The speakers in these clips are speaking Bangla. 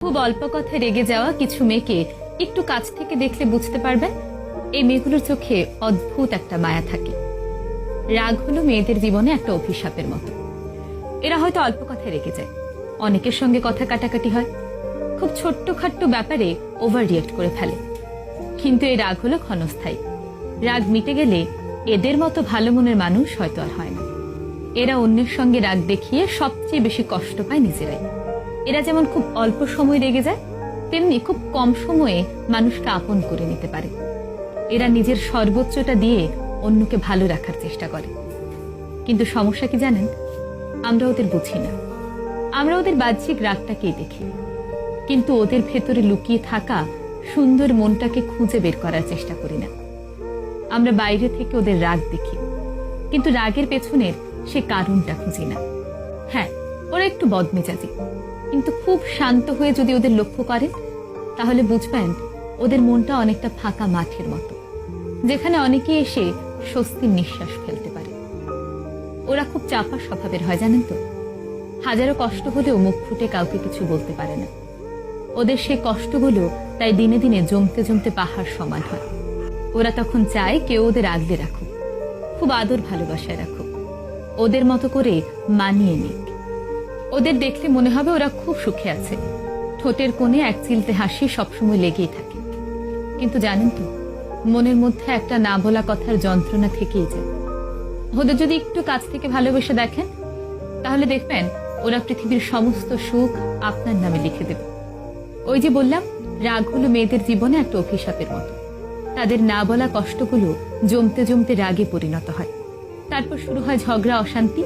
খুব অল্প কথায় রেগে যাওয়া কিছু মেয়েকে একটু কাছ থেকে দেখলে বুঝতে পারবেন এই মেয়েগুলোর চোখে অদ্ভুত একটা মায়া থাকে। রাগ হলো মেয়েদের জীবনে একটা অভিশাপের মতো। এরা হয়তো অল্প কথায় রেগে যায়, অনেকের সঙ্গে কথা কাটাকাটি হয়, খুব ছোট্টখাট্ট ব্যাপারে ওভার রিয়েক্ট করে ফেলে। কিন্তু এই রাগ হলো ক্ষণস্থায়ী। রাগ মিটে গেলে এদের মতো ভালো মনের মানুষ হয়তো আর হয় না। এরা অন্যের সঙ্গে রাগ দেখিয়ে সবচেয়ে বেশি কষ্ট পায় নিজেরাই। এরা যেমন খুব অল্প সময় রেগে যায়, তেমনি খুব কম সময়ে মানুষকে আপন করে নিতে পারে। এরা নিজের সর্বোচ্চটা দিয়ে অন্যকে ভালো রাখার চেষ্টা করে। কিন্তু সমস্যা কি জানেন, আমরা ওদের বুঝি না। আমরা ওদের বাহ্যিক রাগটাকেই দেখি, কিন্তু ওদের ভেতরে লুকিয়ে থাকা সুন্দর মনটাকে খুঁজে বের করার চেষ্টা করি না। আমরা বাইরে থেকে ওদের রাগ দেখি, কিন্তু রাগের পেছনের সে কারণটা খুঁজি না। হ্যাঁ, ওরা একটু বদমেজাজি, কিন্তু খুব শান্ত হয়ে যদি ওদের লক্ষ্য করেন তাহলে বুঝবেন ওদের মনটা অনেকটা ফাঁকা মাঠের মতো, যেখানে অনেকে এসে স্বস্তির নিঃশ্বাস ফেলতে পারে। ওরা খুব চাপা স্বভাবের হয় জানেন তো, হাজারো কষ্ট হলেও মুখ ফুটে কাউকে কিছু বলতে পারে না। ওদের সেই কষ্টগুলো তাই দিনে দিনে জমতে জমতে পাহাড় সমান হয়। ওরা তখন চায় কেউ ওদের আগলে রাখুক, খুব আদর ভালোবাসায় রাখুক, ওদের মতো করে মানিয়ে নিক। ওদের দেখলে মনে হবে ওরা খুব সুখে আছে, ঠোঁটের কোণে এক চিলতে হাসি সবসময় লেগেই থাকে। কিন্তু জানেন তো, মনের মধ্যে একটা না বলা কথার যন্ত্রণা থেকেই যায়। ওদের যদি একটু কাছ থেকে ভালোবেসে দেখেন তাহলে দেখবেন ওরা পৃথিবীর সমস্ত সুখ আপনার নামে লিখে দেবে। ওই যে বললাম, রাগ হলো মেয়েদের জীবনে একটা অভিশাপের মতো। তাদের না বলা কষ্টগুলো জমতে জমতে রাগে পরিণত হয়, তারপর শুরু হয় ঝগড়া, অশান্তি।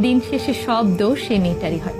দিন শেষে সব দোষ সে মেয়েটারই হয়।